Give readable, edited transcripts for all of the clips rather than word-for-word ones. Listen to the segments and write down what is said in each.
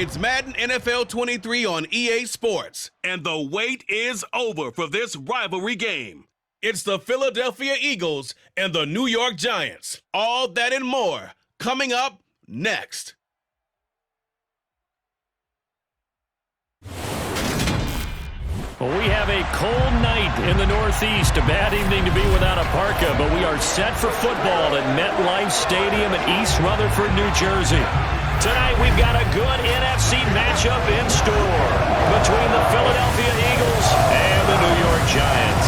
It's Madden NFL 23 on EA Sports, and the wait is over for this rivalry game. It's the Philadelphia Eagles and the New York Giants. All that and more coming up next. Well, we have a cold night in the Northeast. A bad evening to be without a parka, but we are set for football at MetLife Stadium in East Rutherford, New Jersey. Tonight, we've got a good NFC matchup in store between the Philadelphia Eagles and the New York Giants.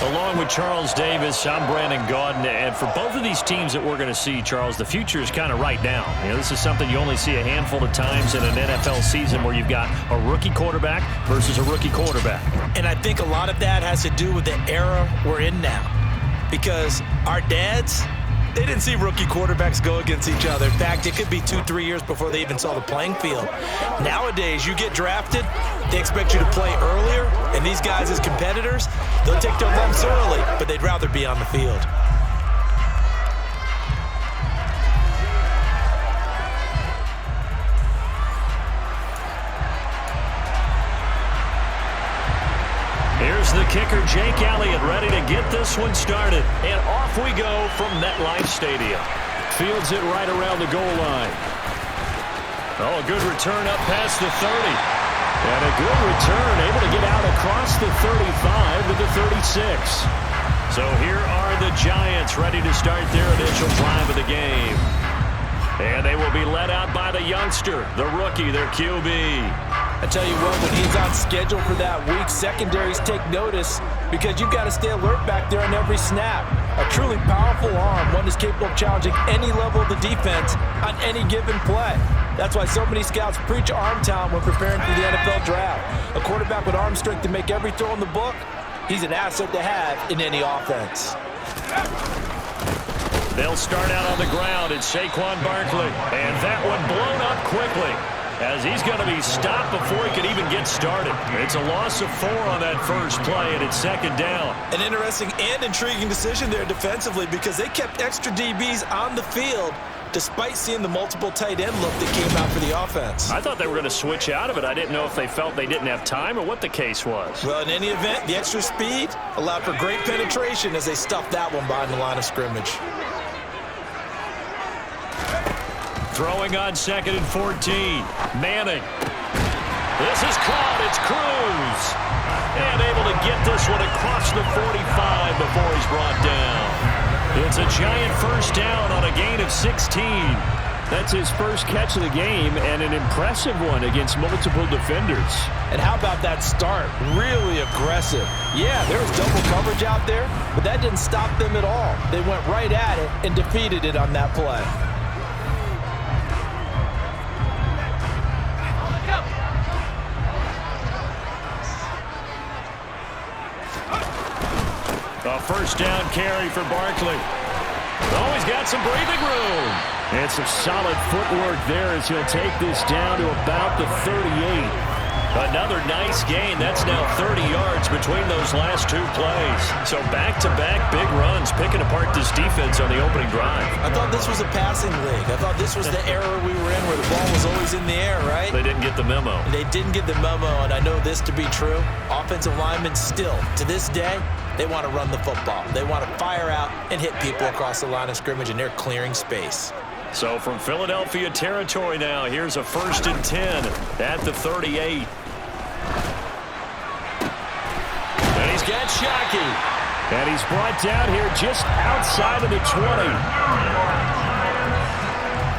Along with Charles Davis, I'm Brandon Gaudin, and for both of these teams that we're going to see, Charles, the future is kind of right now. You know, this is something you only see a handful of times in an NFL season where you've got a rookie quarterback versus a rookie quarterback. And I think a lot of that has to do with the era we're in now. Because our dads, they didn't see rookie quarterbacks go against each other. In fact, it could be 2-3 years before they even saw the playing field. Nowadays, you get drafted, they expect you to play earlier, and these guys as competitors, they'll take their lumps early, but they'd rather be on the field. Here's the kicker, Jake Elliott, ready to get this one started. And off we go from MetLife Stadium. Fields it right around the goal line. Oh, a good return up past the 30. And a good return, able to get out across the 35 to the 36. So here are the Giants ready to start their initial drive of the game. And they will be led out by the youngster, the rookie, their QB. I tell you what, when he's on schedule for that week, secondaries take notice because you've got to stay alert back there on every snap. A truly powerful arm, one that's capable of challenging any level of the defense on any given play. That's why so many scouts preach arm talent when preparing for the NFL draft. A quarterback with arm strength to make every throw in the book, he's an asset to have in any offense. They'll start out on the ground. It's Saquon Barkley. And that one blown up quickly, as he's going to be stopped before he can even get started. It's a loss of 4 on that first play, and it's second down. An interesting and intriguing decision there defensively because they kept extra DBs on the field despite seeing the multiple tight end look that came out for the offense. I thought they were going to switch out of it. I didn't know if they felt they didn't have time or what the case was. Well, in any event, the extra speed allowed for great penetration as they stuffed that one behind the line of scrimmage. Throwing on 2nd and 14. Manning. This is caught. It's Cruz. And able to get this one across the 45 before he's brought down. It's a Giant first down on a gain of 16. That's his first catch of the game and an impressive one against multiple defenders. And how about that start? Really aggressive. Yeah, there was double coverage out there, but that didn't stop them at all. They went right at it and defeated it on that play. A first down carry for Barkley. Oh, he's got some breathing room. And some solid footwork there as he'll take this down to about the 38. Another nice gain. That's now 30 yards between those last 2 plays. So back-to-back big runs, picking apart this defense on the opening drive. I thought this was a passing league. I thought this was the era we were in where the ball was always in the air, right? They didn't get the memo. They didn't get the memo, and I know this to be true. Offensive linemen still, to this day, they want to run the football. They want to fire out and hit people across the line of scrimmage, and they're clearing space. So from Philadelphia territory now, here's a 1st and 10 at the 38. And he's got Shockey. And he's brought down here just outside of the 20.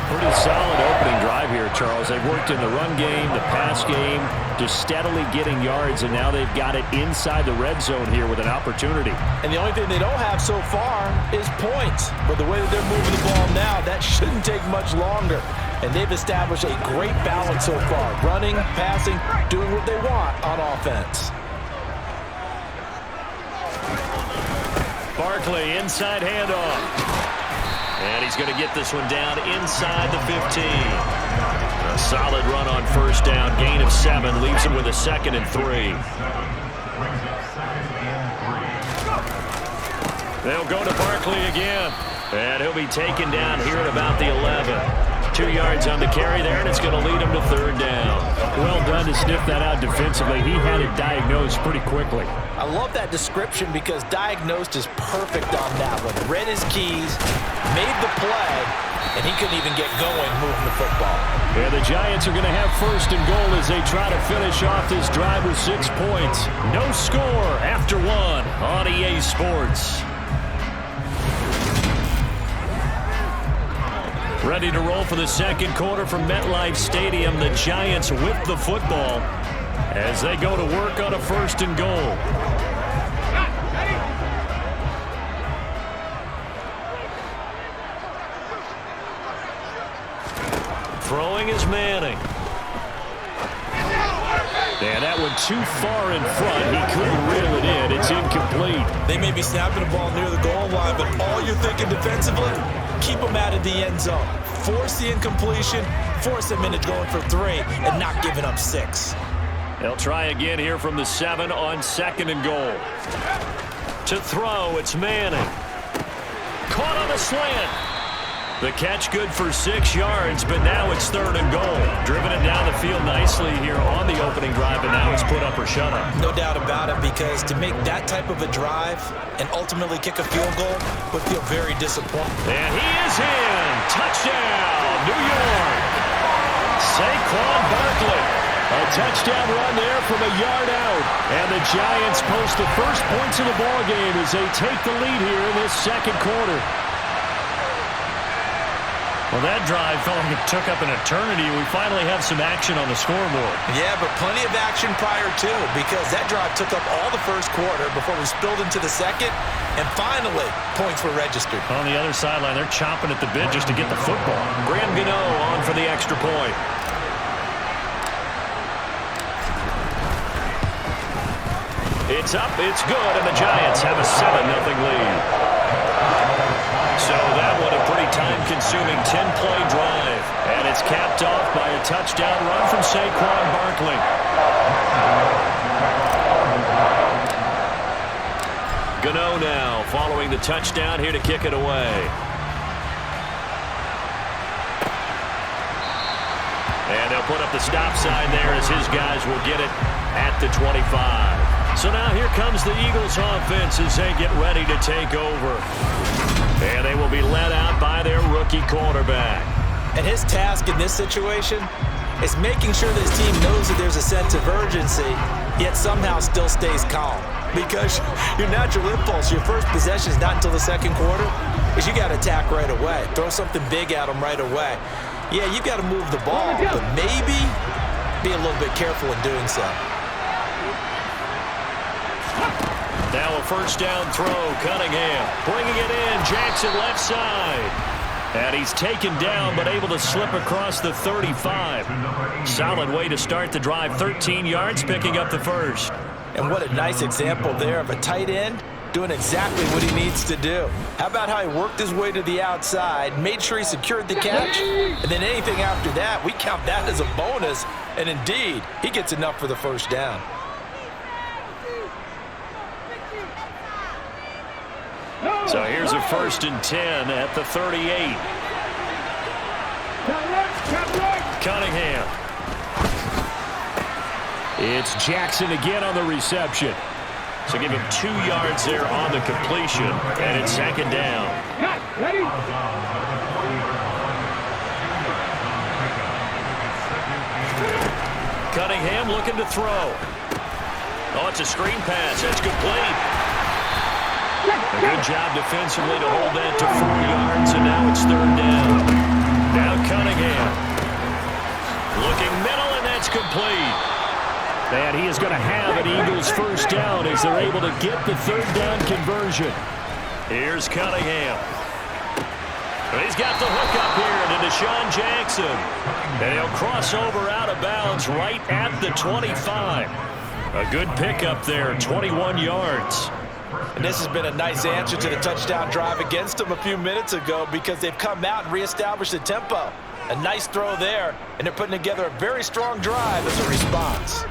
Pretty solid opening drive here, Charles. They've worked in the run game, the pass game, just steadily getting yards, and now they've got it inside the red zone here with an opportunity. And the only thing they don't have so far is points. But the way that they're moving the ball now, that shouldn't take much longer. And they've established a great balance so far. Running, passing, doing what they want on offense. Barkley, inside handoff. And he's going to get this one down inside the 15. A solid run on first down. Gain of 7 leaves him with a 2nd and 3. They'll go to Barkley again. And he'll be taken down here at about the 11. 2 yards on the carry there, and it's going to lead him to third down. Well done to sniff that out defensively. He had it diagnosed pretty quickly. I love that description because diagnosed is perfect on that one. Read his keys, made the play, and he couldn't even get going moving the football. Yeah, the Giants are going to have first and goal as they try to finish off this drive with 6 points. No score after 1 on EA Sports. Ready to roll for the second quarter from MetLife Stadium. The Giants with the football as they go to work on a first and goal. Throwing is Manning. And that one too far in front. He couldn't reel it in. It's incomplete. They may be snapping the ball near the goal line, but all you're thinking defensively, keep them out of the end zone. Force the incompletion, force them into going for 3, and not giving up 6. They'll try again here from the 7 on second and goal. To throw, it's Manning. Caught on the slant. The catch good for 6 yards, but now it's third and goal. Driven it down the field nicely here on the opening drive, and now it's put up or shut up. No doubt about it, because to make that type of a drive and ultimately kick a field goal would feel very disappointing. And he is in. Touchdown, New York. Saquon Barkley. A touchdown run there from a yard out. And the Giants post the first points of the ballgame as they take the lead here in this second quarter. Well, that drive felt like it took up an eternity. We finally have some action on the scoreboard. Yeah, but plenty of action prior to, because that drive took up all the first quarter before we spilled into the second, and finally, points were registered. On the other sideline, they're chomping at the bit just to get the football. Graham Gano on for the extra point. It's up, it's good, and the Giants have a 7-0 lead. So that one a pretty time-consuming 10-play drive. And it's capped off by a touchdown run from Saquon Barkley. Gano now following the touchdown here to kick it away. And they'll put up the stop sign there as his guys will get it at the 25. So now here comes the Eagles offense as they get ready to take over. And they will be led out by their rookie quarterback. And his task in this situation is making sure that his team knows that there's a sense of urgency, yet somehow still stays calm. Because your natural impulse, your first possession is not until the second quarter, is you got to attack right away. Throw something big at them right away. Yeah, you got to move the ball, but maybe be a little bit careful in doing so. Now a first down throw, Cunningham bringing it in, Jackson left side. And he's taken down but able to slip across the 35. Solid way to start the drive, 13 yards, picking up the first. And what a nice example there of a tight end doing exactly what he needs to do. How about how he worked his way to the outside, made sure he secured the catch, and then anything after that, we count that as a bonus. And indeed, he gets enough for the first down. So here's a 1st and 10 at the 38. Cunningham. It's Jackson again on the reception. So give him 2 yards there on the completion, and it's second down. Cunningham looking to throw. Oh, it's a screen pass. That's complete. A good job defensively to hold that to 4 yards, and now it's third down. Now Cunningham. Looking middle, and that's complete. And he is going to have an Eagles first down as they're able to get the third down conversion. Here's Cunningham. He's got the hook up here to Deshaun Jackson. And he'll cross over out of bounds right at the 25. A good pickup there, 21 yards. And this has been a nice answer to the touchdown drive against them a few minutes ago, because they've come out and reestablished the tempo. A nice throw there, and they're putting together a very strong drive as a response.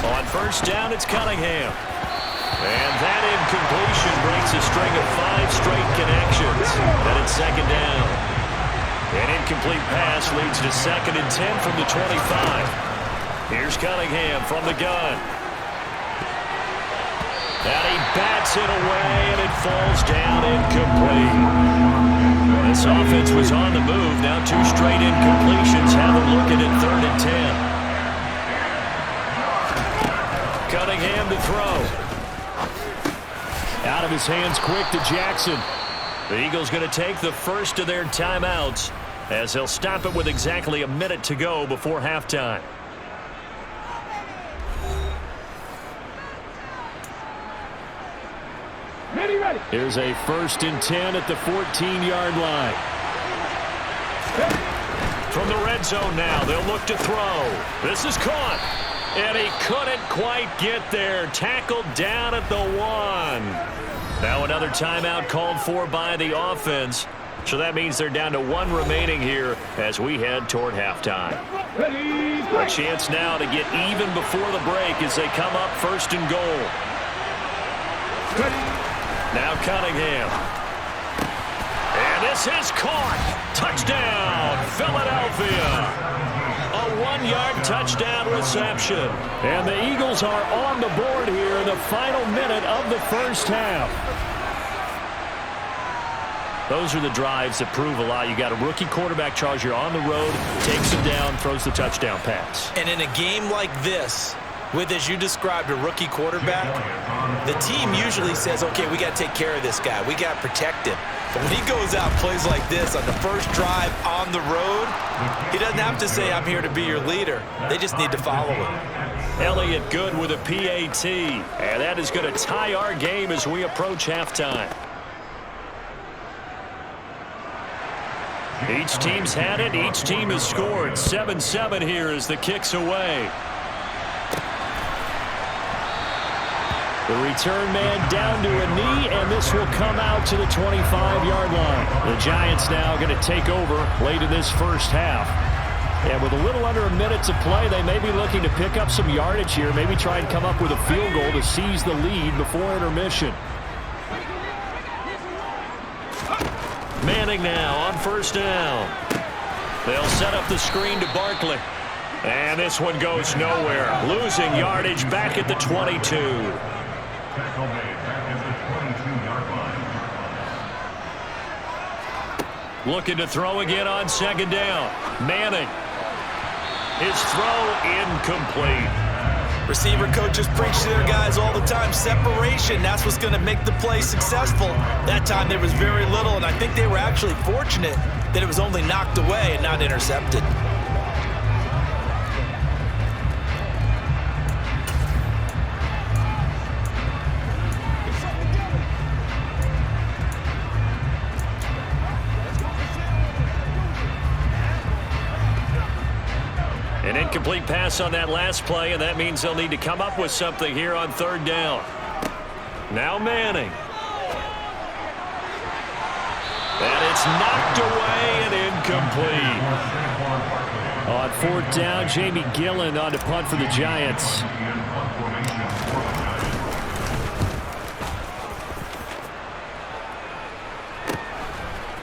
On first down, it's Cunningham. And that incompletion breaks a string of 5 straight connections. Then it's second down. An incomplete pass leads to 2nd and 10 from the 25. Here's Cunningham from the gun. And he bats it away, and it falls down incomplete. This offense was on the move. Now 2 straight incompletions have them looking at 3rd and 10. Cunningham to throw. Out of his hands quick to Jackson. The Eagles going to take the first of their timeouts as they'll stop it with exactly a minute to go before halftime. Here's a 1st and 10 at the 14-yard line. From the red zone now, they'll look to throw. This is caught. And he couldn't quite get there. Tackled down at the 1. Now another timeout called for by the offense. So that means they're down to 1 remaining here as we head toward halftime. A chance now to get even before the break as they come up 1st and goal. Now Cunningham. And this is caught. Touchdown, Philadelphia. A 1-yard touchdown reception. And the Eagles are on the board here in the final minute of the first half. Those are the drives that prove a lot. You got a rookie quarterback, Charles. You're on the road, takes him down, throws the touchdown pass. And in a game like this, with, as you described, a rookie quarterback, the team usually says, okay, we got to take care of this guy. We got to protect him. But when he goes out and plays like this on the first drive on the road, he doesn't have to say, I'm here to be your leader. They just need to follow him. Elliott good with a PAT. And that is going to tie our game as we approach halftime. Each team's had it. Each team has scored. 7-7 here as the kick's away. The return man down to a knee, and this will come out to the 25-yard line. The Giants now going to take over late in this first half. And with a little under a minute to play, they may be looking to pick up some yardage here, maybe try and come up with a field goal to seize the lead before intermission. Manning now on first down. They'll set up the screen to Barkley. And this one goes nowhere. Losing yardage back at the 22. Looking to throw again on second down. Manning. His throw incomplete. Receiver coaches preach to their guys all the time. Separation, that's what's going to make the play successful. That time there was very little, and I think they were actually fortunate that it was only knocked away and not intercepted. An incomplete pass on that last play, and that means they'll need to come up with something here on third down. Now Manning. And it's knocked away and incomplete. On fourth down, Jamie Gillen on to punt for the Giants.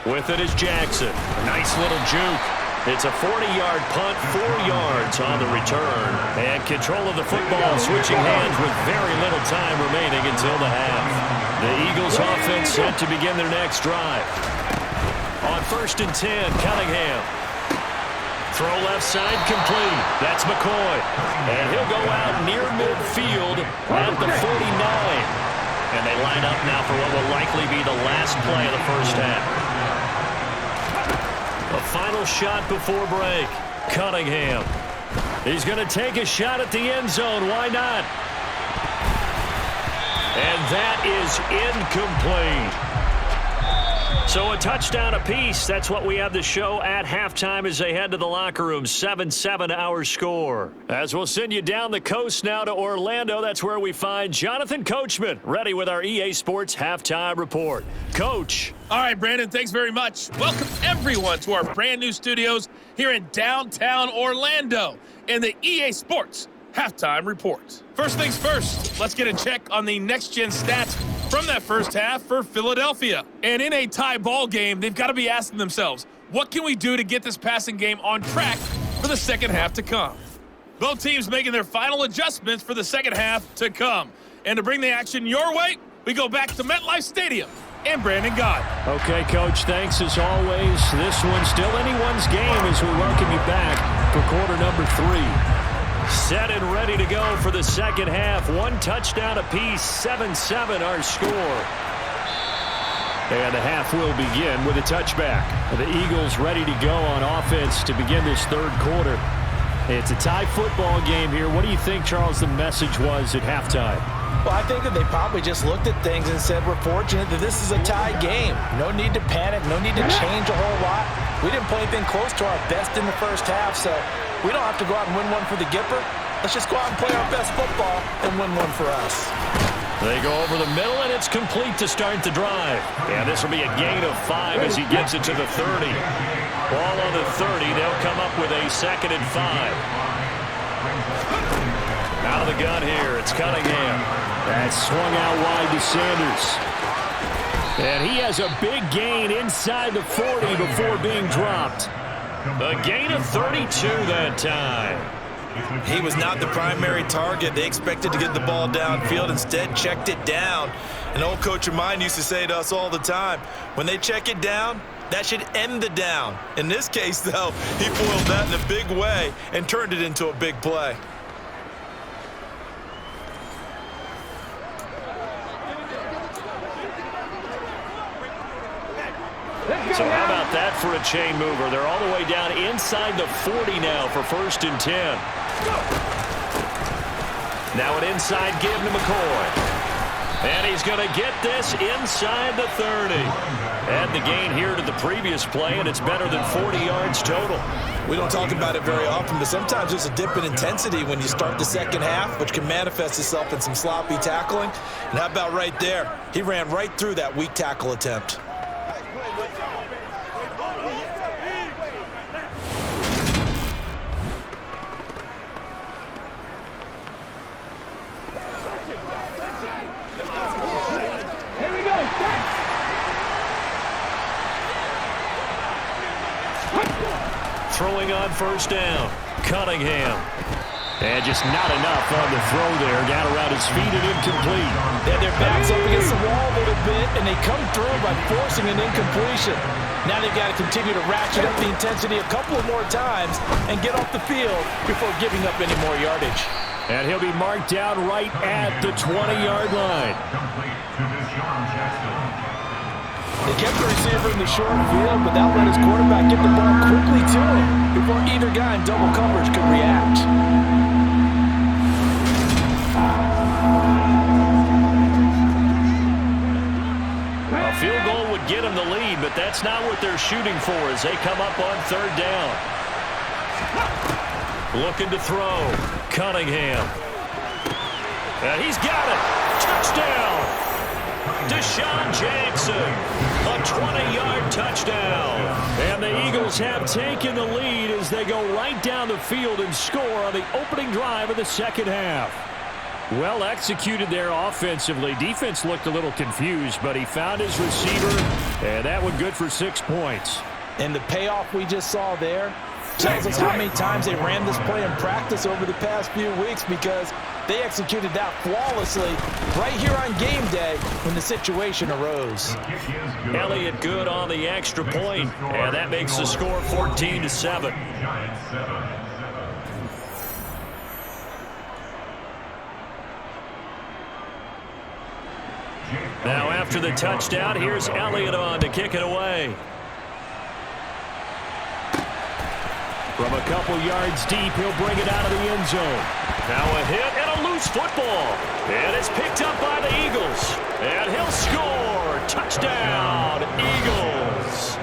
With it is Jackson. A nice little juke. It's a 40-yard punt, 4 yards on the return. And control of the football switching hands with very little time remaining until the half. The Eagles offense set to begin their next drive. On 1st and 10, Cunningham. Throw left side complete. That's McCoy. And he'll go out near midfield at the 49. And they line up now for what will likely be the last play of the first half. A final shot before break. Cunningham. He's going to take a shot at the end zone. Why not? And that is incomplete. So a touchdown apiece. That's what we have to show at halftime as they head to the locker room. 7-7 our score. As we'll send you down the coast now to Orlando, that's where we find Jonathan Coachman, ready with our EA Sports halftime report. Coach. All right, Brandon, thanks very much. Welcome, everyone, to our brand new studios here in downtown Orlando in the EA Sports halftime report. First things first, let's get a check on the next-gen stats from that first half for Philadelphia. And in a tie ball game, they've got to be asking themselves, what can we do to get this passing game on track for the second half to come? Both teams making their final adjustments for the second half to come. And to bring the action your way, we go back to MetLife Stadium and Brandon God. Okay, Coach, thanks as always. This one's still anyone's game as we welcome you back for quarter number 3. Set and ready to go for the second half. One touchdown apiece, 7-7 our score. And the half will begin with a touchback. The Eagles ready to go on offense to begin this third quarter. It's a tie football game here. What do you think, Charles, the message was at halftime? Well, I think that they probably just looked at things and said, we're fortunate that this is a tie game. No need to panic, no need to change a whole lot. We didn't play anything close to our best in the first half, so we don't have to go out and win one for the Gipper. Let's just go out and play our best football and win one for us. They go over the middle, and it's complete to start the drive. And this will be a gain of 5 as he gets it to the 30. Ball on the 30. They'll come up with a 2nd and 5. Out of the gun here, it's Cunningham. That's swung out wide to Sanders. And he has a big gain inside the 40 before being dropped. A gain of 32 that time. He was not the primary target. They expected to get the ball downfield. Instead, checked it down. An old coach of mine used to say to us all the time, when they check it down, that should end the down. In this case, though, he foiled that in a big way and turned it into a big play. So how about that for a chain mover? They're all the way down inside the 40 now for 1st and 10. Now an inside give to McCoy. And he's going to get this inside the 30. Add the gain here to the previous play, and it's better than 40 yards total. We don't talk about it very often, but sometimes there's a dip in intensity when you start the second half, which can manifest itself in some sloppy tackling. And how about right there? He ran right through that weak tackle attempt. Throwing on 1st down, Cunningham. And just not enough on the throw there. Down around his feet and incomplete. They had their backs up against the wall a little bit, and they come through by forcing an incompletion. Now they've got to continue to ratchet up the intensity a couple of more times and get off the field before giving up any more yardage. And he'll be marked down right at the 20-yard line. They kept the receiver in the short field, but that let his quarterback get the ball quickly to him before either guy in double coverage could react. A field goal would get him the lead, but that's not what they're shooting for as they come up on 3rd down. Looking to throw. Cunningham. And he's got it. Touchdown. Deshaun Jackson, a 20-yard touchdown. And the Eagles have taken the lead as they go right down the field and score on the opening drive of the second half. Well executed there offensively. Defense looked a little confused, but he found his receiver, and that one good for 6 points. And the payoff we just saw there tells us how many times they ran this play in practice over the past few weeks, because they executed that flawlessly right here on game day when the situation arose. Elliott good on the extra point, and that makes the score 14-7. Now after the touchdown, here's Elliott on to kick it away. From a couple yards deep, he'll bring it out of the end zone. Now a hit and a loose loose football. And it's picked up by the Eagles. And he'll score. Touchdown, Eagles.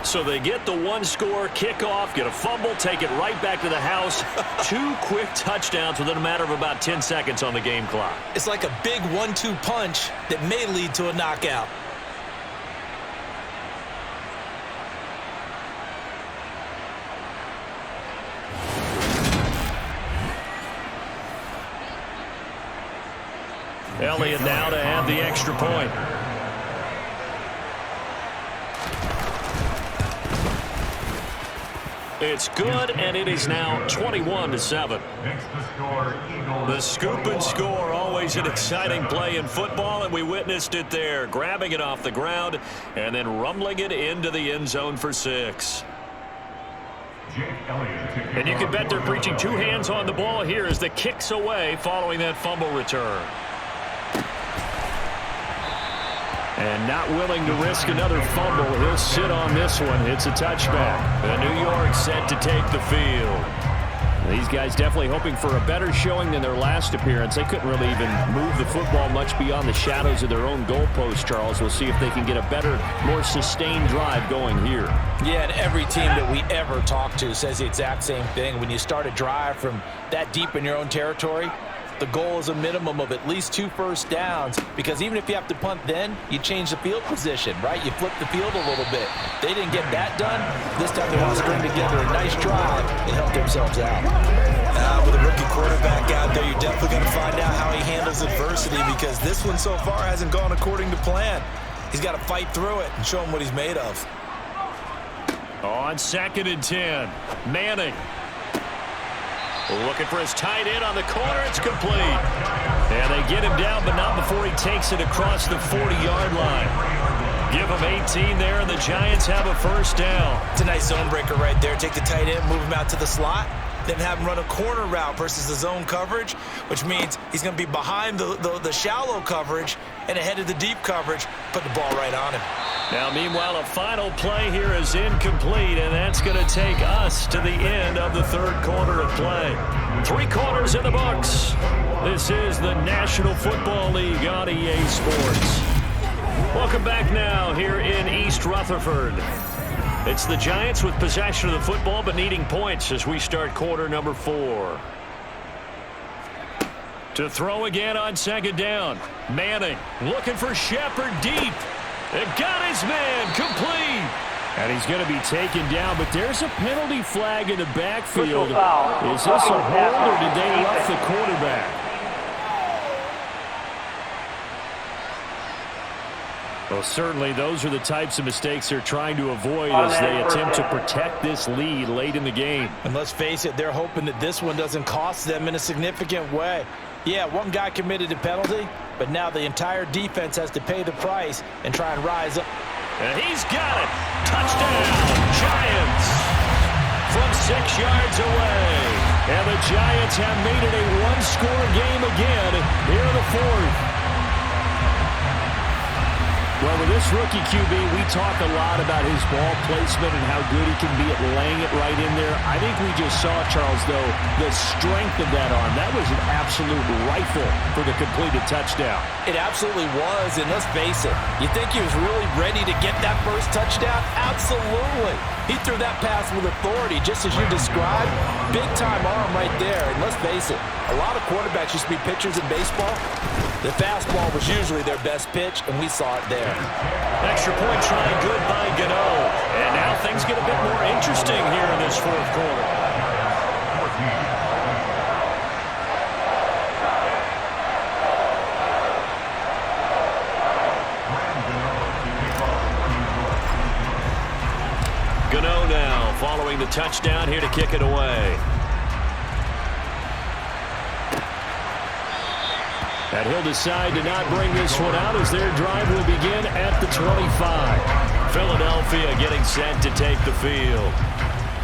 So they get the one-score kickoff, get a fumble, take it right back to the house. 2 quick touchdowns within a matter of about 10 seconds on the game clock. It's like a big 1-2 punch that may lead to a knockout. Elliott now to have the extra point. It's good, and it is now 21-7. The scoop and score, always an exciting play in football, and we witnessed it there, grabbing it off the ground and then rumbling it into the end zone for 6. And you can bet they're preaching 2 hands on the ball here as the kick's away following that fumble return. And not willing to risk another fumble. He'll sit on this one. It's a touchback. And New York set to take the field. These guys definitely hoping for a better showing than their last appearance. They couldn't really even move the football much beyond the shadows of their own goalpost, Charles. We'll see if they can get a better, more sustained drive going here. Yeah, and every team that we ever talk to says the exact same thing. When you start a drive from that deep in your own territory, the goal is a minimum of at least 2 first downs, because even if you have to punt then, you change the field position, right? You flip the field a little bit. They didn't get that done. This time they want to string together a nice drive and help themselves out. With a rookie quarterback out there, you're definitely going to find out how he handles adversity, because this one so far hasn't gone according to plan. He's got to fight through it and show him what he's made of. On 2nd and 10, Manning. Looking for his tight end on the corner. It's complete. And they get him down, but not before he takes it across the 40-yard line. Give him 18 there, and the Giants have a first down. It's a nice zone breaker right there. Take the tight end, move him out to the slot, then have him run a corner route versus the zone coverage, which means he's going to be behind the shallow coverage and ahead of the deep coverage, put the ball right on him. Now, meanwhile, a final play here is incomplete, and that's going to take us to the end of the 3rd quarter of play. 3 quarters in the books. This is the National Football League on EA Sports. Welcome back now here in East Rutherford. It's the Giants with possession of the football, but needing points as we start quarter number 4. To throw again on 2nd down. Manning looking for Shepard deep. It got his man complete. And he's going to be taken down, but there's a penalty flag in the backfield. Is this a hold, or did they rough the quarterback? Well, certainly those are the types of mistakes they're trying to avoid as they attempt to protect this lead late in the game. And let's face it, they're hoping that this one doesn't cost them in a significant way. Yeah, one guy committed a penalty, but now the entire defense has to pay the price and try and rise up. And he's got it. Touchdown, Giants. From 6 yards away. And the Giants have made it a 1-score game again here in the 4th. Well, with this rookie QB, we talk a lot about his ball placement and how good he can be at laying it right in there. I think we just saw, Charles, though, the strength of that arm. That was an absolute rifle for the completed touchdown. It absolutely was, and let's face it, you think he was really ready to get that first touchdown? Absolutely. He threw that pass with authority, just as you described. Big-time arm right there, and let's face it, a lot of quarterbacks used to be pitchers in baseball. The fastball was usually their best pitch, and we saw it there. Extra point try good by Gano. And now things get a bit more interesting here in this 4th quarter. Gano now following the touchdown here to kick it away. And he'll decide to not bring this one out as their drive will begin at the 25. Philadelphia getting set to take the field.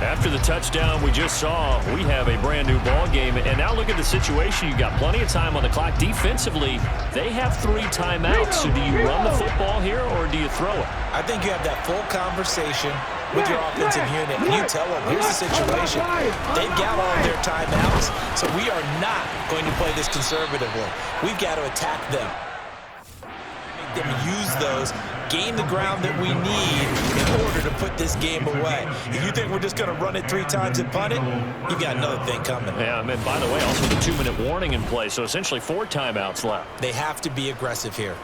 After the touchdown we just saw, we have a brand new ball game. And now look at the situation. You've got plenty of time on the clock. Defensively, they have 3 timeouts. So do you run the football here or do you throw it? I think you have that full conversation with your offensive unit. You tell them, here's the situation. They've got all of their timeouts, so we are not going to play this conservatively. We've got to attack them. Make them use those, gain the ground that we need in order to put this game away. If you think we're just going to run it 3 times and punt it, you've got another thing coming. Yeah, and by the way, also the 2-minute warning in play, so essentially 4 timeouts left. They have to be aggressive here.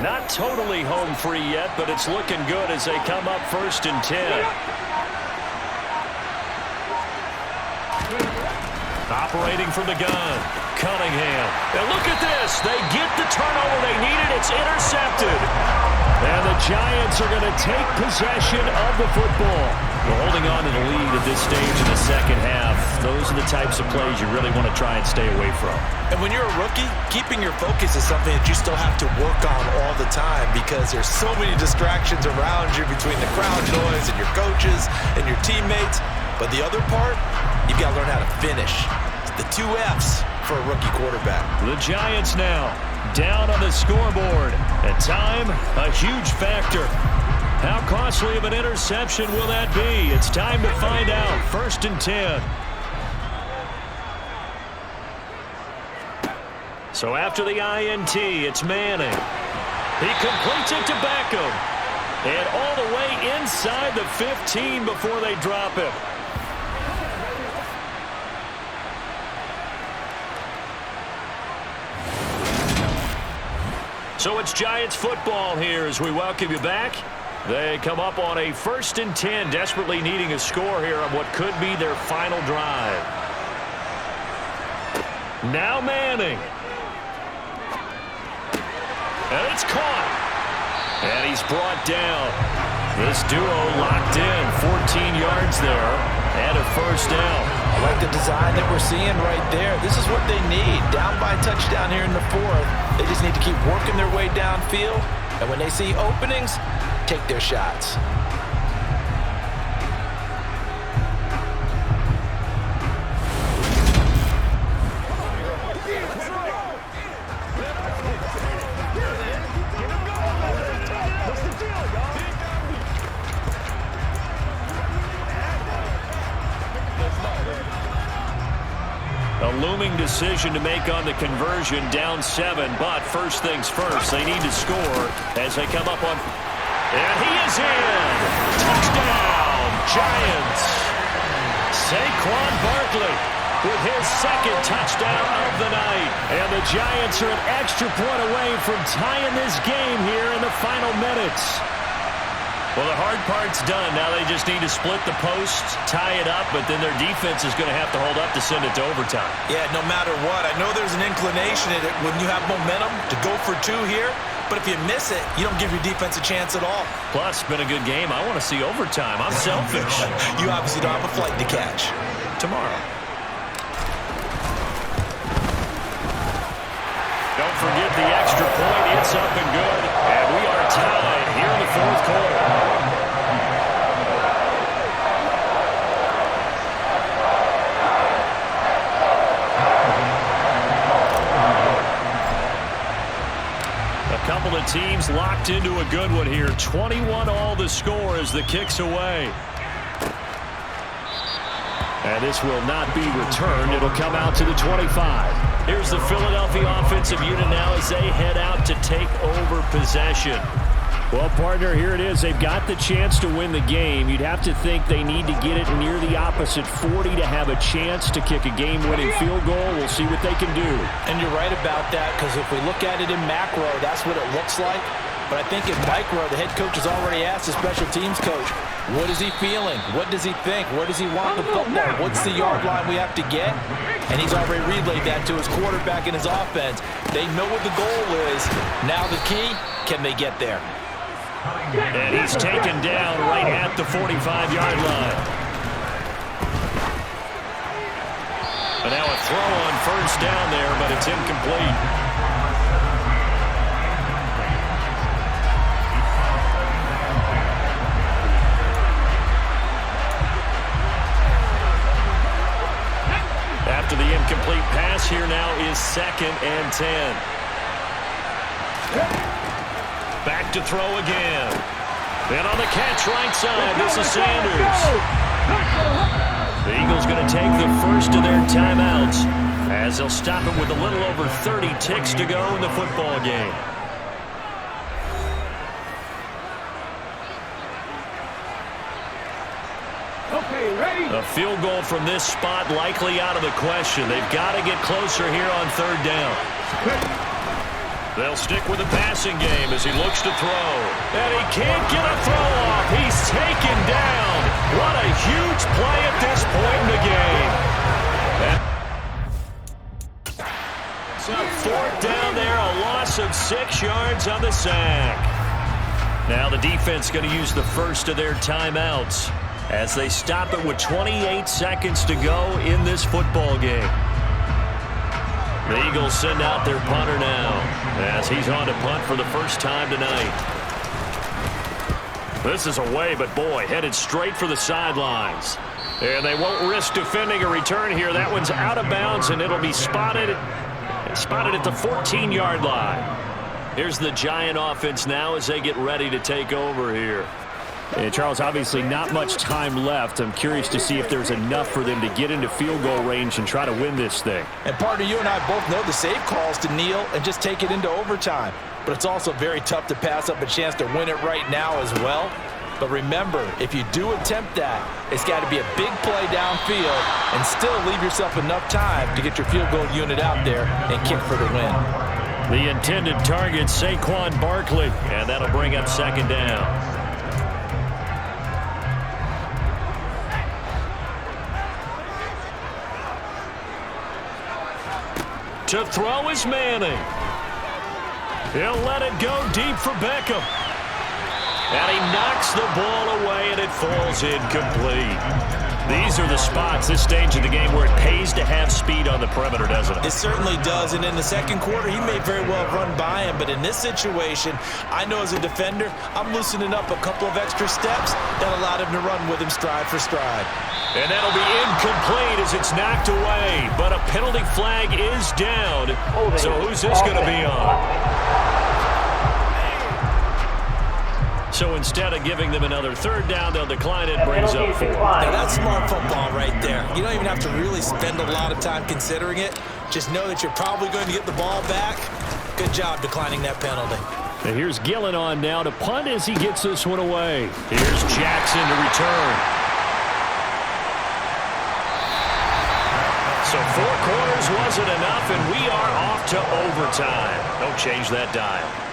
Not totally home free yet, but it's looking good as they come up 1st and 10. Operating from the gun, Cunningham. And look at this. They get the turnover they needed. It's intercepted. And the Giants are going to take possession of the football. We're holding on to the lead at this stage in the second half. Those are the types of plays you really want to try and stay away from. And when you're a rookie, keeping your focus is something that you still have to work on all the time because there's so many distractions around you between the crowd noise and your coaches and your teammates. But the other part, you've got to learn how to finish. It's the 2 F's for a rookie quarterback. The Giants now down on the scoreboard. And time, a huge factor. How costly of an interception will that be? It's time to find out. 1st and 10. So after the INT, it's Manning. He completes it to Beckham. And all the way inside the 15 before they drop him. So it's Giants football here as we welcome you back. They come up on a 1st and 10, desperately needing a score here on what could be their final drive. Now Manning. And it's caught. And he's brought down. This duo locked in. 14 yards there and a 1st down. I like the design that we're seeing right there. This is what they need. Down by a touchdown here in the 4th. They just need to keep working their way downfield. And when they see openings, take their shots. A looming decision to make on the conversion, down 7, but first things first, they need to score as they come up on, and he is in! Touchdown, Giants! Saquon Barkley with his 2nd touchdown of the night, and the Giants are an extra point away from tying this game here in the final minutes. Well, the hard part's done. Now they just need to split the post, tie it up, but then their defense is going to have to hold up to send it to overtime. Yeah, no matter what. I know there's an inclination in it when you have momentum to go for 2 here, but if you miss it, you don't give your defense a chance at all. Plus, it's been a good game. I want to see overtime. I'm selfish. You obviously don't have a flight to catch. Tomorrow. Don't forget the extra point. It's up and good. And we are tied here in the 4th quarter. A couple of teams locked into a good one here. 21 all the score as the kick's away. And this will not be returned. It'll come out to the 25. Here's the Philadelphia offensive unit now as they head out to take over possession. Well, partner, here it is. They've got the chance to win the game. You'd have to think they need to get it near the opposite 40 to have a chance to kick a game-winning field goal. We'll see what they can do. And you're right about that, because if we look at it in macro, that's what it looks like. But I think in micro, the head coach has already asked the special teams coach, what is he feeling? What does he think? Where does he want the football? What's the yard line we have to get? And he's already relayed that to his quarterback and his offense. They know what the goal is. Now the key, can they get there? And he's taken down right at the 45-yard line. And now a throw on 1st down there, but it's incomplete. After the incomplete pass, here now is 2nd and 10. look to throw again. And on the catch right side, this is Sanders. The Eagles going to take the first of their timeouts as they'll stop it with a little over 30 ticks to go in the football game. A field goal from this spot likely out of the question. They've got to get closer here on third down. They'll stick with the passing game as he looks to throw. And he can't get a throw off. He's taken down. What a huge play at this point in the game. So fourth down there, a loss of 6 yards on the sack. Now the defense going to use the first of their timeouts as they stop it with 28 seconds to go in this football game. The Eagles send out their punter now as he's on to punt for the first time tonight. This is away, but boy, headed straight for the sidelines. And they won't risk defending a return here. That one's out of bounds, and it'll be spotted at the 14-yard line. Here's the Giant offense now as they get ready to take over here. And Charles, obviously not much time left. I'm curious to see if there's enough for them to get into field goal range and try to win this thing. And partner, you and I both know the safe calls to kneel and just take it into overtime. But it's also very tough to pass up a chance to win it right now as well. But remember, if you do attempt that, it's got to be a big play downfield and still leave yourself enough time to get your field goal unit out there and kick for the win. The intended target, Saquon Barkley, and that'll bring up second down. To throw is Manning. He'll let it go deep for Beckham. And he knocks the ball away, and it falls incomplete. These are the spots, this stage of the game, where it pays to have speed on the perimeter, doesn't it? It certainly does, and in the second quarter, he may very well run by him, but in this situation, I know as a defender, I'm loosening up a couple of extra steps that allowed him to run with him stride for stride. And that'll be incomplete as it's knocked away, but a penalty flag is down. So who's this going to be on? So instead of giving them another third down, they'll decline it, brings up 4. Now that's smart football right there. You don't even have to really spend a lot of time considering it. Just know that you're probably going to get the ball back. Good job declining that penalty. And here's Gillen on now to punt as he gets this one away. Here's Jackson to return. So 4 quarters wasn't enough, and we are off to overtime. Don't change that dial.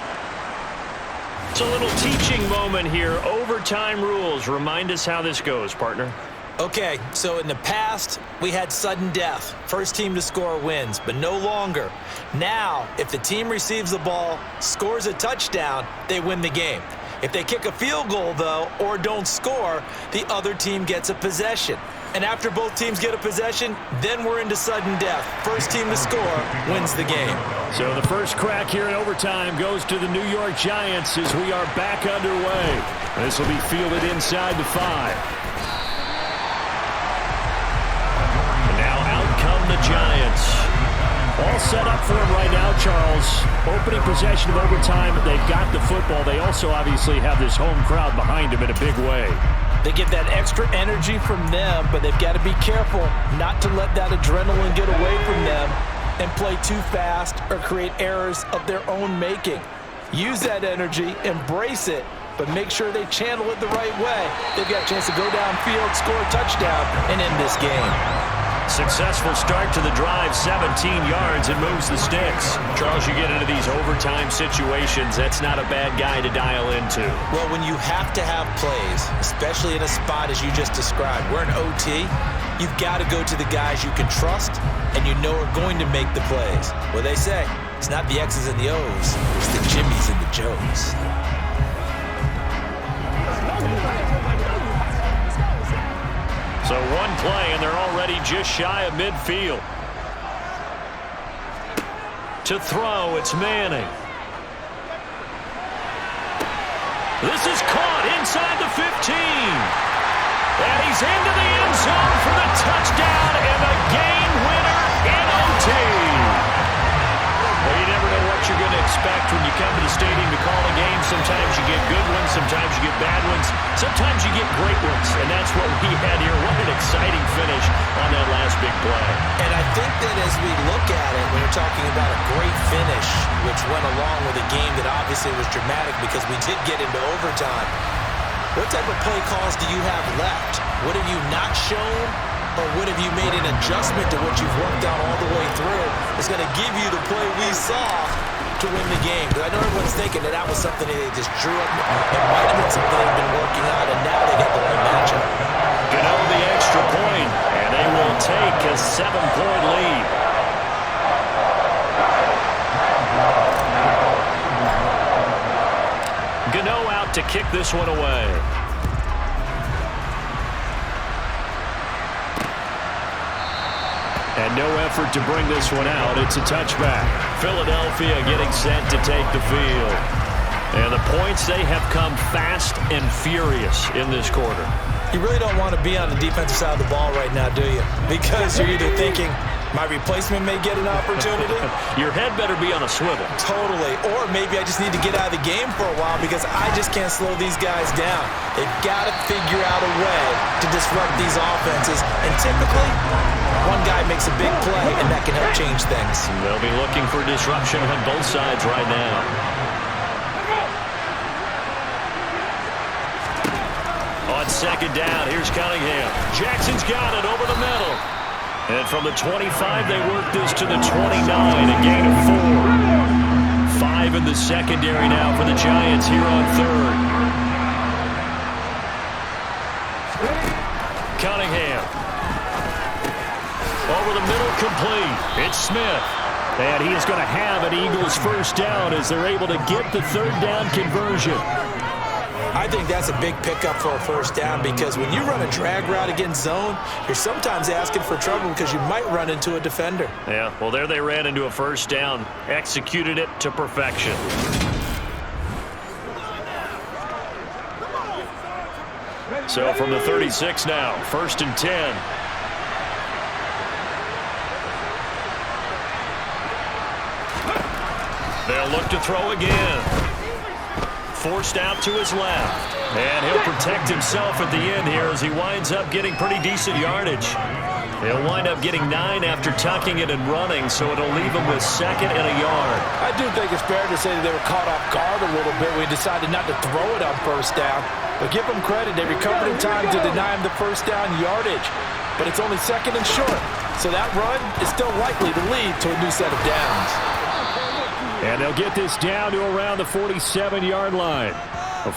It's a little teaching moment here. Overtime rules. Remind us how this goes, partner. Okay, so in the past, we had sudden death. First team to score wins, but no longer. Now, if the team receives the ball, scores a touchdown, they win the game. If they kick a field goal, though, or don't score, the other team gets a possession. And after both teams get a possession, then we're into sudden death. First team to score wins the game. So the first crack here in overtime goes to the New York Giants as we are back underway. This will be fielded inside the 5. And now out come the Giants. All set up for him right now, Charles. Opening possession of overtime. They've got the football. They also obviously have this home crowd behind them in a big way. They get that extra energy from them, but they've got to be careful not to let that adrenaline get away from them and play too fast or create errors of their own making. Use that energy, embrace it, but make sure they channel it the right way. They've got a chance to go downfield, score a touchdown, and end this game. Successful start to the drive, 17 yards, and moves the sticks. Charles, you get into these overtime situations, that's not a bad guy to dial into. Well, when you have to have plays, especially in a spot as you just described, we're in OT, you've got to go to the guys you can trust and you know are going to make the plays. Well, they say, it's not the X's and the O's, it's the Jimmys and the Joes. So one play, and they're already just shy of midfield. To throw, it's Manning. This is caught inside the 15. And he's into the end zone for the touchdown and the game winner in OT. Well, you never know what you're going to expect expect when you come to the stadium to call a game. Sometimes you get good ones, sometimes you get bad ones, sometimes you get great ones, and that's what we had here. What an exciting finish on that last big play. And I think that as we look at it, when you're talking about a great finish, which went along with a game that obviously was dramatic because we did get into overtime, what type of play calls do you have left? What have you not shown? Or what have you made an adjustment to what you've worked out all the way through? It's going to give you the play we saw to win the game. Because I know everyone's thinking that that was something that they just drew up. It might have been something they've been working on, and now they got the right matchup. Gano the extra point, and they will take a 7-point lead. Gano out to kick this one away. And no effort to bring this one out. It's a touchback. Philadelphia getting set to take the field. And the points, they have come fast and furious in this quarter. You really don't want to be on the defensive side of the ball right now, do you? Because you're either thinking, my replacement may get an opportunity. Your head better be on a swivel. Totally. Or maybe I just need to get out of the game for a while because I just can't slow these guys down. They've got to figure out a way to disrupt these offenses. And typically, one guy makes a big play, and that can help change things. They'll be looking for disruption on both sides right now. On second down, here's Cunningham. Jackson's got it over the middle. And from the 25, they work this to the 29, a gain of 4. 5 in the secondary now for the Giants here on third. Cunningham. Over the middle, complete. It's Smith. And he is going to have an Eagles first down as they're able to get the third down conversion. I think that's a big pickup for a first down because when you run a drag route against zone, you're sometimes asking for trouble because you might run into a defender. Yeah, well, there they ran into a first down, executed it to perfection. So from the 36 now, 1st and 10. They'll look to throw again. Forced out to his left. And he'll protect himself at the end here as he winds up getting pretty decent yardage. He'll wind up getting 9 after tucking it and running, so it'll leave him with 2nd and a yard. I do think it's fair to say that they were caught off guard a little bit. We decided not to throw it on first down. But give them credit. They recovered in time to deny him the first down yardage. But it's only 2nd and short. So that run is still likely to lead to a new set of downs. And they'll get this down to around the 47-yard line.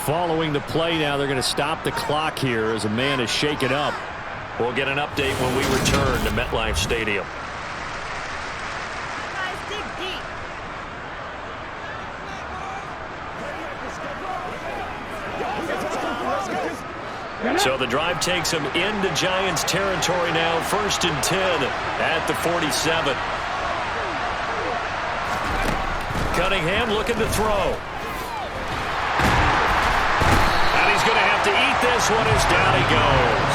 Following the play now, they're going to stop the clock here as a man is shaken up. We'll get an update when we return to MetLife Stadium. So the drive takes them into Giants territory now. 1st and 10 at the 47. Cunningham looking to throw. And he's going to have to eat this one as down he goes.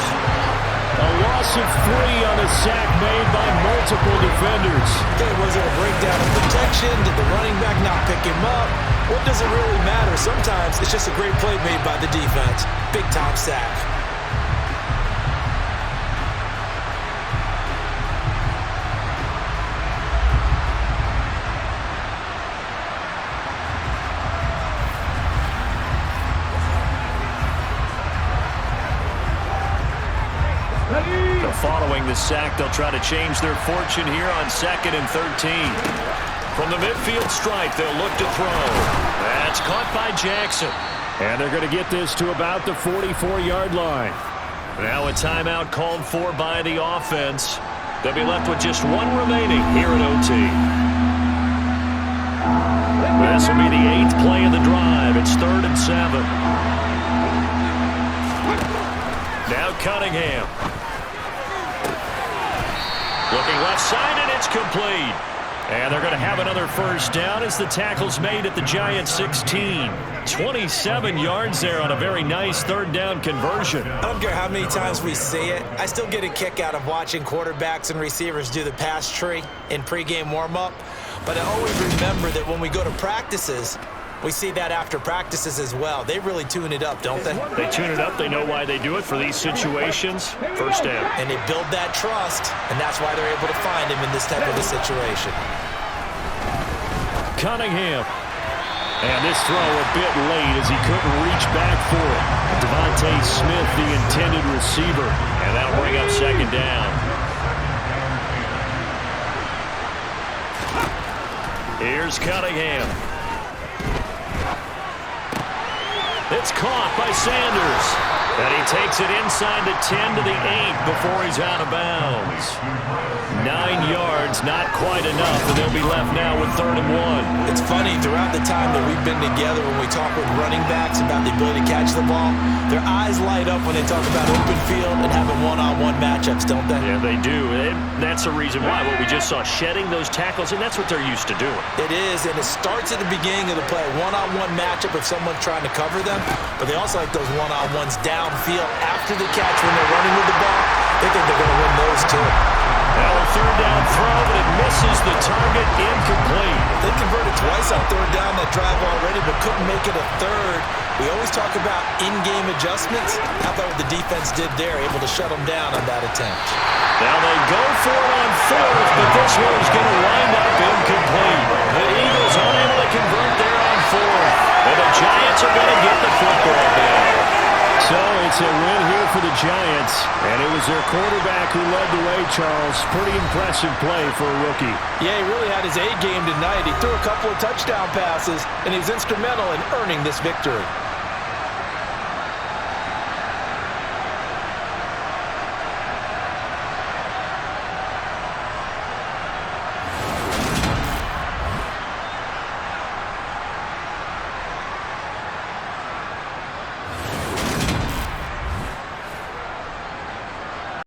A loss of 3 on a sack made by multiple defenders. Okay, was it a breakdown of protection? Did the running back not pick him up? What does it really matter? Sometimes it's just a great play made by the defense. Big-time sack. Following the sack, they'll try to change their fortune here on 2nd and 13. From the midfield stripe, they'll look to throw. That's caught by Jackson. And they're going to get this to about the 44-yard line. Now a timeout called for by the offense. They'll be left with just 1 remaining here at OT. This will be the 8th play of the drive. It's 3rd and 7. Now Cunningham. Looking left side, and it's complete. And they're going to have another first down as the tackle's made at the Giants' 16. 27 yards there on a very nice 3rd down conversion. I don't care how many times we see it. I still get a kick out of watching quarterbacks and receivers do the pass tree in pregame warm-up. But I always remember that when we go to practices, we see that after practices as well. They really tune it up, don't they? They tune it up. They know why they do it for these situations. First down. And they build that trust, and that's why they're able to find him in this type of a situation. Cunningham. And this throw a bit late as he couldn't reach back for it. Devontae Smith, the intended receiver. And that'll bring up second down. Here's Cunningham. It's caught by Sanders. And he takes it inside the 10 to the 8 before he's out of bounds. 9 yards, not quite enough, and they'll be left now with 3rd and 1. It's funny, throughout the time that we've been together, when we talk with running backs about the ability to catch the ball, their eyes light up when they talk about open field and having one-on-one matchups, don't they? Yeah, they do. And that's the reason why. What we just saw, shedding those tackles, and that's what they're used to doing. It is, and it starts at the beginning of the play, one-on-one matchup if someone's trying to cover them, but they also like those one-on-ones downfield after the catch when they're running with the ball. They think they're going to win those too. Now a 3rd down throw, but it misses the target, incomplete. They converted twice on 3rd down that drive already, but couldn't make it a 3rd. We always talk about in-game adjustments. How about what the defense did there, able to shut them down on that attempt. Now they go for it on 4th, but this one is going to wind up incomplete. The Eagles unable to convert there on 4th. And the Giants are going to get the football back. So it's a win here for the Giants, and it was their quarterback who led the way, Charles. Pretty impressive play for a rookie. Yeah, he really had his A game tonight. He threw a couple of touchdown passes, and he's instrumental in earning this victory.